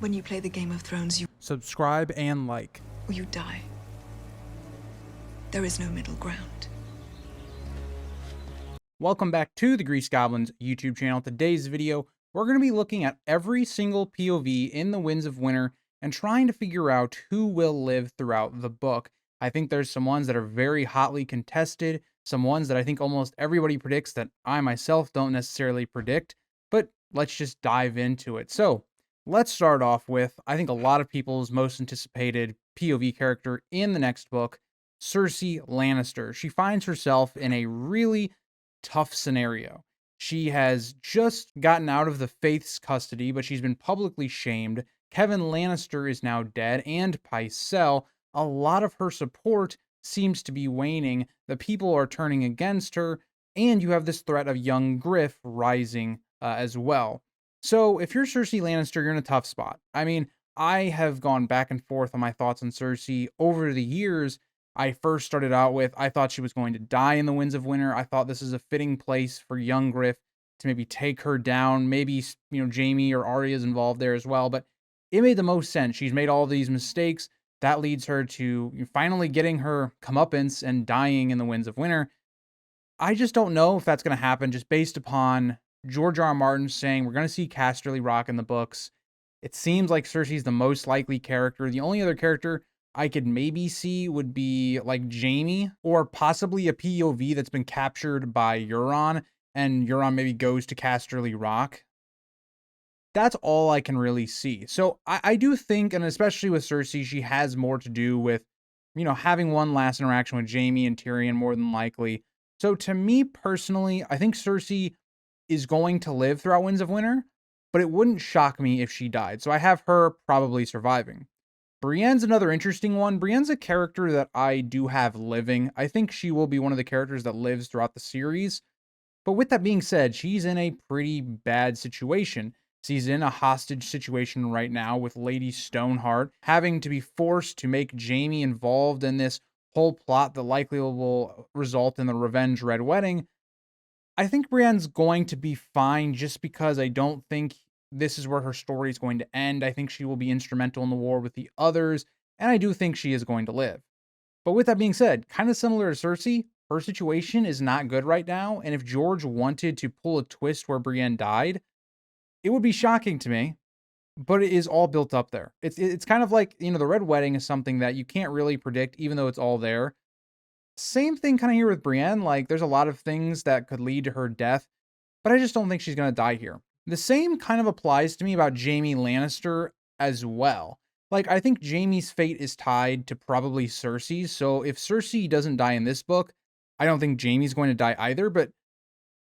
When you play the Game of Thrones, Subscribe and like. you die. There is no middle ground. Welcome back to the Grease Goblins YouTube channel. Today's video, we're going to be looking at every single POV in the Winds of Winter and trying to figure out who will live throughout the book. I think there's some ones that are very hotly contested, some ones that I think almost everybody predicts that I myself don't necessarily predict, but let's just dive into it. So let's start off with, I think a lot of people's most anticipated POV character in the next book, Cersei Lannister. She finds herself in a really tough scenario. She has just gotten out of the Faith's custody, but she's been publicly shamed. Kevin Lannister is now dead, and Pycelle, a lot of her support seems to be waning. The people are turning against her, and you have this threat of young Griff rising as well. So if you're Cersei Lannister, you're in a tough spot. I mean, I have gone back and forth on my thoughts on Cersei over the years. I first started out with, I thought she was going to die in the Winds of Winter. I thought this is a fitting place for young Griff to maybe take her down. Maybe, Jaime or Arya is involved there as well, but it made the most sense. She's made all these mistakes. That leads her to finally getting her comeuppance and dying in the Winds of Winter. I just don't know if that's going to happen just based upon George R. R. Martin saying we're going to see Casterly Rock in the books. It seems like Cersei's the most likely character. The only other character I could maybe see would be like Jaime, or possibly a POV that's been captured by Euron, and Euron maybe goes to Casterly Rock. That's all I can really see. So I do think, and especially with Cersei, she has more to do with, having one last interaction with Jaime and Tyrion more than likely. So to me personally, I think Cersei is going to live throughout Winds of Winter, but it wouldn't shock me if she died. So I have her probably surviving. Brienne's another interesting one. Brienne's a character that I do have living. I think she will be one of the characters that lives throughout the series. But with that being said, she's in a pretty bad situation. She's in a hostage situation right now with Lady Stoneheart, having to be forced to make Jaime involved in this whole plot that likely will result in the Revenge Red Wedding. I think Brienne's going to be fine just because I don't think this is where her story is going to end. I think she will be instrumental in the war with the others, and I do think she is going to live. But with that being said, kind of similar to Cersei, her situation is not good right now, and if George wanted to pull a twist where Brienne died, it would be shocking to me, but it is all built up there. It's kind of like, the Red Wedding is something that you can't really predict, even though it's all there. Same thing kind of here with Brienne. Like, there's a lot of things that could lead to her death, but I just don't think she's going to die here. The same kind of applies to me about Jaime Lannister as well. Like, I think Jaime's fate is tied to probably Cersei's, so if Cersei doesn't die in this book, I don't think Jaime's going to die either, but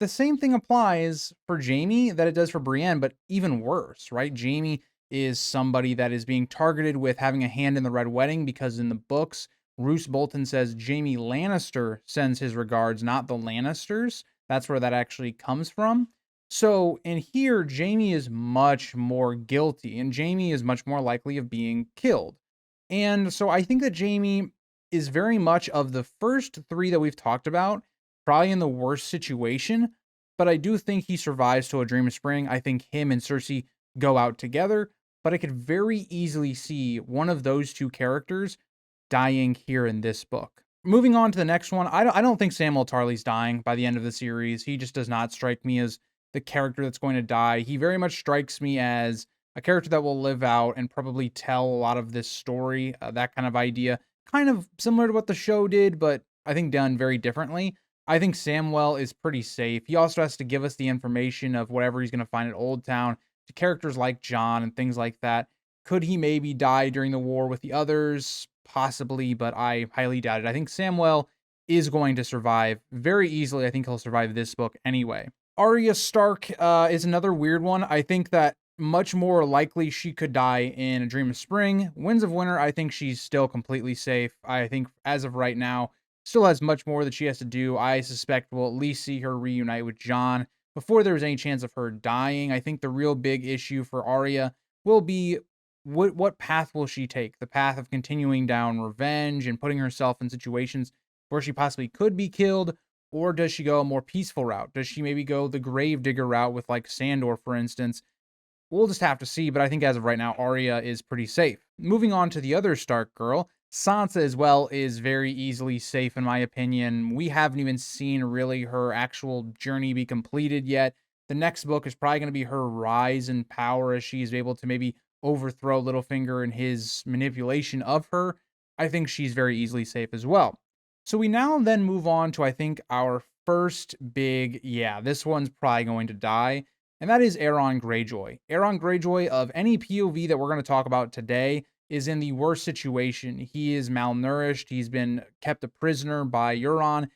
the same thing applies for Jaime that it does for Brienne, but even worse, right? Jaime is somebody that is being targeted with having a hand in the Red Wedding because in the books, Roose Bolton says Jaime Lannister sends his regards, not the Lannisters. That's where that actually comes from. So in here, Jaime is much more guilty, and Jaime is much more likely of being killed. And so I think that Jaime is very much of the first three that we've talked about, probably in the worst situation, but I do think he survives to A Dream of Spring. I think him and Cersei go out together, but I could very easily see one of those two characters dying here in this book. Moving on to the next one, I don't think Samwell Tarly's dying by the end of the series. He just does not strike me as the character that's going to die. He very much strikes me as a character that will live out and probably tell a lot of this story, that kind of idea. Kind of similar to what the show did, but I think done very differently. I think Samwell is pretty safe. He also has to give us the information of whatever he's going to find at Old Town to characters like Jon and things like that. Could he maybe die during the war with the others? Possibly, but I highly doubt it. I think Samwell is going to survive very easily. I think he'll survive this book anyway. Arya Stark is another weird one. I think that much more likely she could die in A Dream of Spring. Winds of Winter, I think she's still completely safe. I think as of right now, still has much more that she has to do. I suspect we'll at least see her reunite with Jon before there's any chance of her dying. I think the real big issue for Arya will be what path will she take? The path of continuing down revenge and putting herself in situations where she possibly could be killed, or does she go a more peaceful route? Does she maybe go the Gravedigger route with like Sandor, for instance? We'll just have to see, but I think as of right now, Arya is pretty safe. Moving on to the other Stark girl, Sansa as well is very easily safe in my opinion. We haven't even seen really her actual journey be completed yet. The next book is probably going to be her rise in power as she's able to maybe overthrow Littlefinger and his manipulation of her. I think she's very easily safe as well. So we now then move on to, I think, our first big, yeah, this one's probably going to die, and that is Aeron Greyjoy. Aeron Greyjoy, of any POV that we're going to talk about today, is in the worst situation. He is malnourished. He's been kept a prisoner by Euron.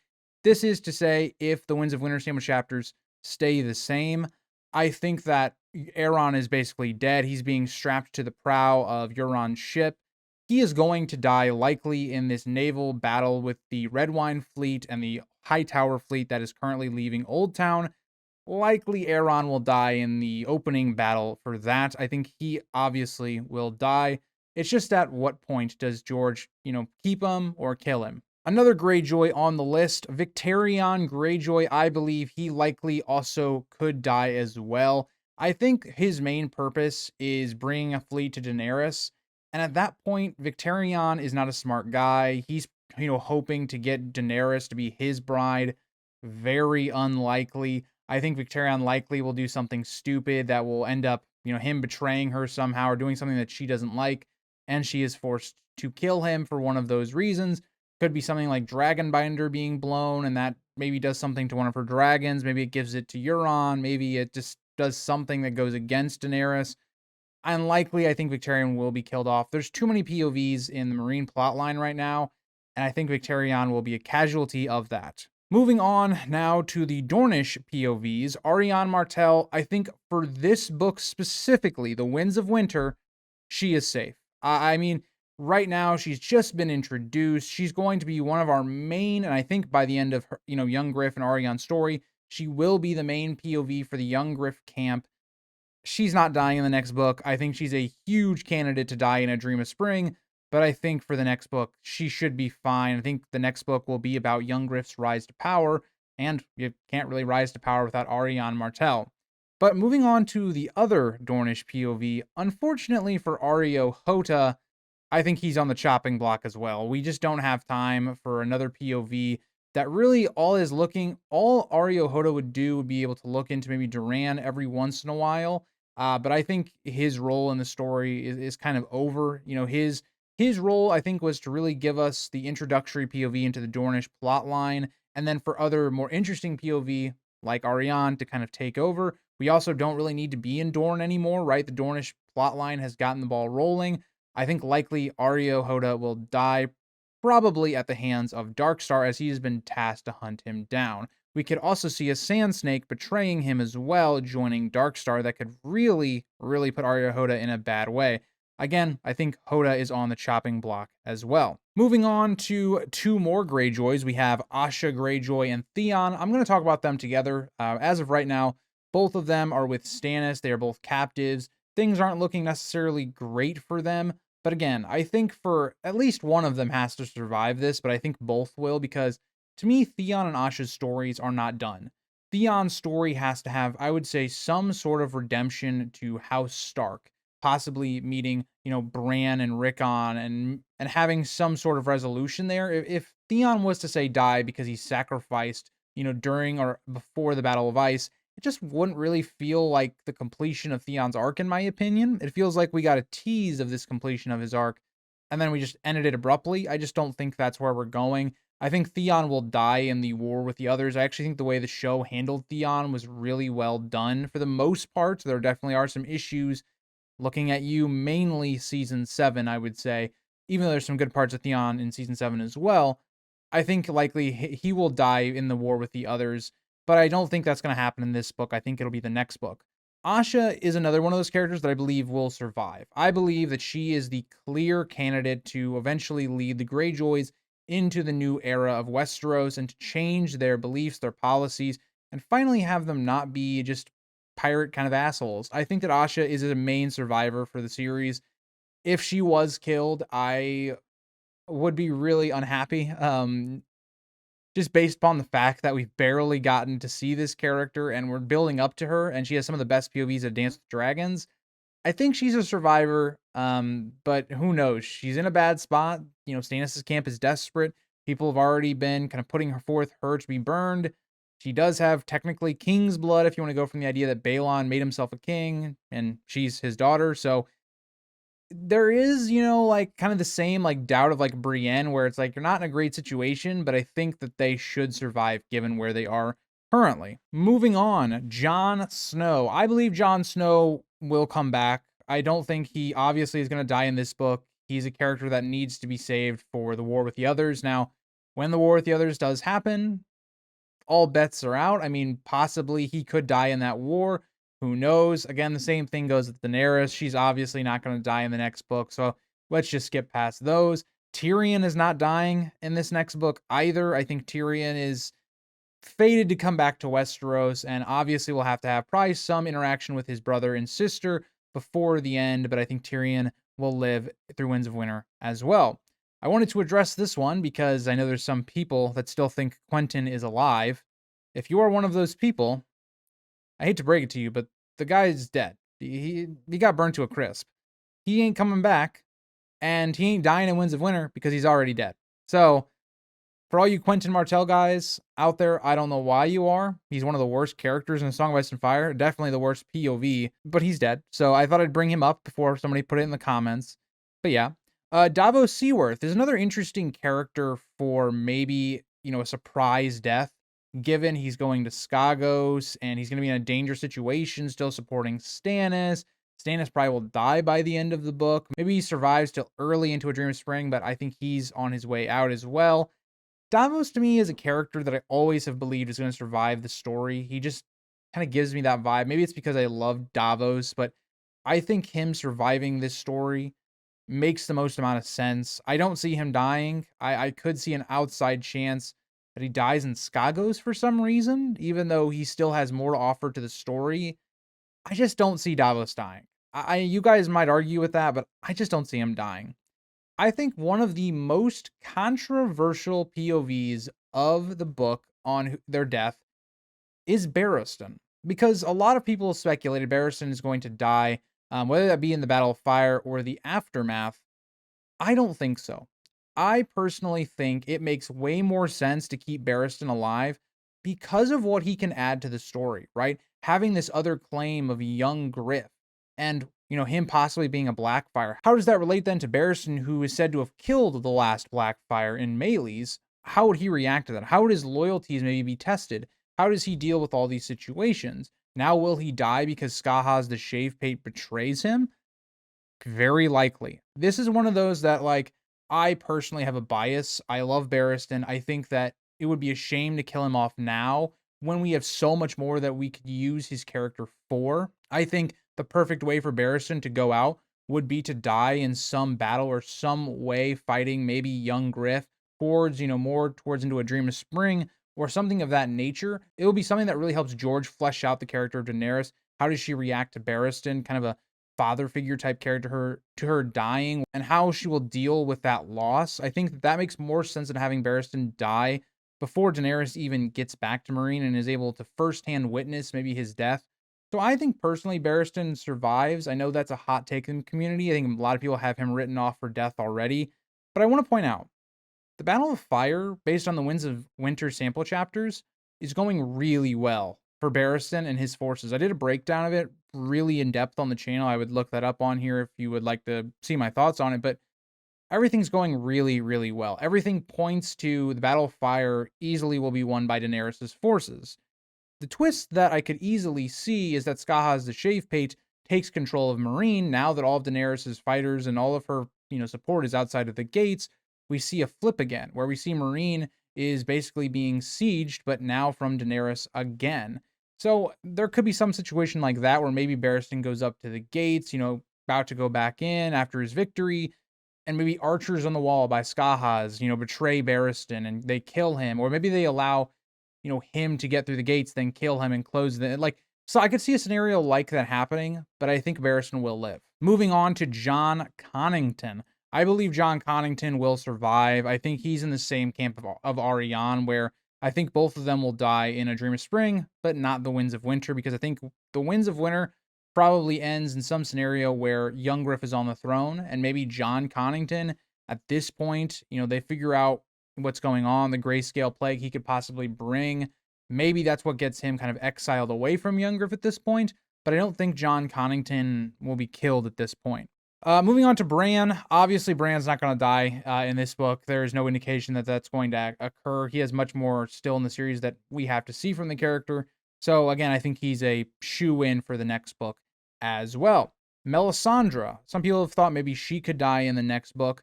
This is to say, if the Winds of Winter Sandwich chapters stay the same, I think that Aeron is basically dead. He's being strapped to the prow of Euron's ship. He is going to die likely in this naval battle with the Redwine fleet and the Hightower fleet that is currently leaving Old Town. Likely Aeron will die in the opening battle for that. I think he obviously will die. It's just at what point does George, keep him or kill him? Another Greyjoy on the list, Victarion Greyjoy. I believe he likely also could die as well. I think his main purpose is bringing a fleet to Daenerys. And at that point, Victarion is not a smart guy. He's, hoping to get Daenerys to be his bride. Very unlikely. I think Victarion likely will do something stupid that will end up, him betraying her somehow or doing something that she doesn't like, and she is forced to kill him for one of those reasons. Could be something like Dragonbinder being blown, and that maybe does something to one of her dragons. Maybe it gives it to Euron. Maybe it just does something that goes against Daenerys. Unlikely, I think Victarion will be killed off. There's too many POVs in the Marine plotline right now, and I think Victarion will be a casualty of that. Moving on now to the Dornish POVs, Arianne Martell, I think for this book specifically, The Winds of Winter, she is safe. I mean, right now she's just been introduced. She's going to be one of our main, and I think by the end of her, Young Griff and Arianne's story, she will be the main POV for the Young Griff camp. She's not dying in the next book. I think she's a huge candidate to die in A Dream of Spring, but I think for the next book, she should be fine. I think the next book will be about Young Griff's rise to power, and you can't really rise to power without Arianne Martell. But moving on to the other Dornish POV, unfortunately for Ario Hota, I think he's on the chopping block as well. We just don't have time for another POV that really all Ario Hota would do would be able to look into maybe Duran every once in a while. But I think his role in the story is kind of over. His role, I think, was to really give us the introductory POV into the Dornish plotline, and then for other more interesting POV, like Arianne, to kind of take over. We also don't really need to be in Dorne anymore, right? The Dornish plotline has gotten the ball rolling. I think likely Ario Hota will die, probably at the hands of Darkstar, as he has been tasked to hunt him down. We could also see a Sand Snake betraying him as well, joining Darkstar. That could really, really put Ario Hota in a bad way. Again, I think Hota is on the chopping block as well. Moving on to two more Greyjoys, we have Asha Greyjoy and Theon. I'm going to talk about them together. As of right now, both of them are with Stannis. They are both captives. Things aren't looking necessarily great for them. But again, I think for at least one of them has to survive this, but I think both will, because to me, Theon and Asha's stories are not done. Theon's story has to have, I would say, some sort of redemption to House Stark, possibly meeting, Bran and Rickon and having some sort of resolution there. If Theon was to say die because he sacrificed, during or before the Battle of Ice, it just wouldn't really feel like the completion of Theon's arc, in my opinion. It feels like we got a tease of this completion of his arc, and then we just ended it abruptly. I just don't think that's where we're going. I think Theon will die in the war with the others. I actually think the way the show handled Theon was really well done for the most part. There definitely are some issues looking at you, mainly season 7, I would say, even though there's some good parts of Theon in season 7 as well. I think likely he will die in the war with the others, but I don't think that's going to happen in this book. I think it'll be the next book. Asha is another one of those characters that I believe will survive. I believe that she is the clear candidate to eventually lead the Greyjoys into the new era of Westeros and to change their beliefs, their policies, and finally have them not be just pirate kind of assholes. I think that Asha is a main survivor for the series. If she was killed, I would be really unhappy. Just based upon the fact that we've barely gotten to see this character and we're building up to her, and she has some of the best POVs of Dance with Dragons. I think she's a survivor, but who knows? She's in a bad spot. Stannis' camp is desperate. People have already been kind of putting her forth her to be burned. She does have technically king's blood if you want to go from the idea that Balon made himself a king and she's his daughter. So there is, like kind of the same like doubt of like Brienne, where it's like you're not in a great situation, but I think that they should survive given where they are currently. Moving on, Jon Snow. I believe Jon Snow will come back. I don't think he obviously is going to die in this book. He's a character that needs to be saved for the war with the others. Now, when the war with the others does happen, all bets are out. I mean, possibly he could die in that war. Who knows? Again, the same thing goes with Daenerys. She's obviously not going to die in the next book. So let's just skip past those. Tyrion is not dying in this next book either. I think Tyrion is fated to come back to Westeros, and obviously will have to have probably some interaction with his brother and sister before the end, but I think Tyrion will live through Winds of Winter as well. I wanted to address this one because I know there's some people that still think Quentyn is alive. If you are one of those people, I hate to break it to you, but the guy's dead. He got burned to a crisp. He ain't coming back, and he ain't dying in Winds of Winter because he's already dead. So, for all you Quentyn Martell guys out there, I don't know why you are. He's one of the worst characters in A Song of Ice and Fire. Definitely the worst POV, but he's dead. So I thought I'd bring him up before somebody put it in the comments. But yeah. Davos Seaworth is another interesting character for maybe, a surprise death, given he's going to Skagos and he's going to be in a dangerous situation, still supporting Stannis. Stannis probably will die by the end of the book. Maybe he survives till early into A Dream of Spring, but I think he's on his way out as well. Davos to me is a character that I always have believed is going to survive the story. He just kind of gives me that vibe. Maybe it's because I love Davos, but I think him surviving this story makes the most amount of sense. I don't see him dying. I could see an outside chance that he dies in Skagos for some reason, even though he still has more to offer to the story. I just don't see Davos dying. You guys might argue with that, but I just don't see him dying. I think one of the most controversial POVs of the book on their death is Barristan, because a lot of people speculated Barristan is going to die, whether that be in the Battle of Fire or the aftermath. I don't think so. I personally think it makes way more sense to keep Barristan alive because of what he can add to the story, right? Having this other claim of young Griff and, him possibly being a Blackfire. How does that relate then to Barristan, who is said to have killed the last Blackfire in Melees? How would he react to that? How would his loyalties maybe be tested? How does he deal with all these situations? Now, will he die because Skahaz the Shavepate betrays him? Very likely. This is one of those that, like, I personally have a bias. I love Barristan. I think that it would be a shame to kill him off now when we have so much more that we could use his character for. I think the perfect way for Barristan to go out would be to die in some battle or some way fighting maybe young Griff towards, more towards into A Dream of Spring or something of that nature. It will be something that really helps George flesh out the character of Daenerys. How does she react to Barristan? Kind of a father figure type character to her dying and how she will deal with that loss. I think that makes more sense than having Barristan die before Daenerys even gets back to Meereen and is able to firsthand witness maybe his death. So I think personally Barristan survives. I know that's a hot take in the community. I think a lot of people have him written off for death already. But I want to point out the Battle of Fire, based on the Winds of Winter sample chapters, is going really well for Barristan and his forces. I did a breakdown of it really in depth on the channel. I would look that up on here if you would like to see my thoughts on it, but everything's going really, really well. Everything points to the Battle of Fire easily will be won by Daenerys' forces. The twist that I could easily see is that Skahaz the Shavepate takes control of Meereen now that all of Daenerys' fighters and all of her, support is outside of the gates. We see a flip again, where we see Meereen is basically being sieged, but now from Daenerys again. So there could be some situation like that where maybe Barristan goes up to the gates, about to go back in after his victory, and maybe archers on the wall by Skahaz, betray Barristan and they kill him, or maybe they allow, him to get through the gates, then kill him and close the So I could see a scenario like that happening, but I think Barristan will live. Moving on to Jon Connington. I believe Jon Connington will survive. I think he's in the same camp of Arianne, where I think both of them will die in A Dream of Spring, but not the Winds of Winter, because I think the Winds of Winter probably ends in some scenario where young Griff is on the throne, and maybe Jon Connington, at this point, they figure out what's going on, the grayscale plague he could possibly bring. Maybe that's what gets him kind of exiled away from young Griff at this point, but I don't think Jon Connington will be killed at this point. Moving on to Bran. Obviously, Bran's not going to die in this book. There is no indication that that's going to occur. He has much more still in the series that we have to see from the character. So again, I think he's a shoe-in for the next book as well. Melisandre. Some people have thought maybe she could die in the next book.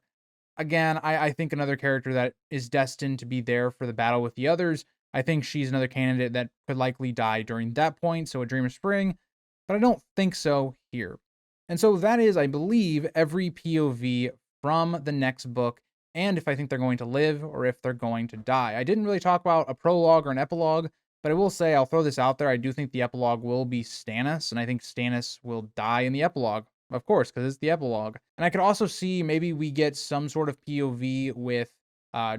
Again, I think another character that is destined to be there for the battle with the others. I think she's another candidate that could likely die during that point, so a Dream of Spring, but I don't think so here. And so that is, I believe, every POV from the next book, and if I think they're going to live or if they're going to die. I didn't really talk about a prologue or an epilogue, but I will say, I'll throw this out there, I do think the epilogue will be Stannis, and I think Stannis will die in the epilogue, of course, because it's the epilogue. And I could also see maybe we get some sort of POV with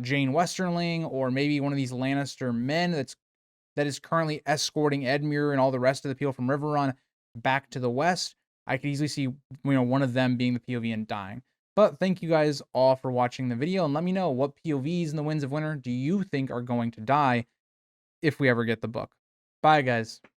Jane Westerling, or maybe one of these Lannister men that is currently escorting Edmure and all the rest of the people from Riverrun back to the west. I could easily see, one of them being the POV and dying. But thank you guys all for watching the video, and let me know what POVs in the Winds of Winter do you think are going to die if we ever get the book. Bye, guys.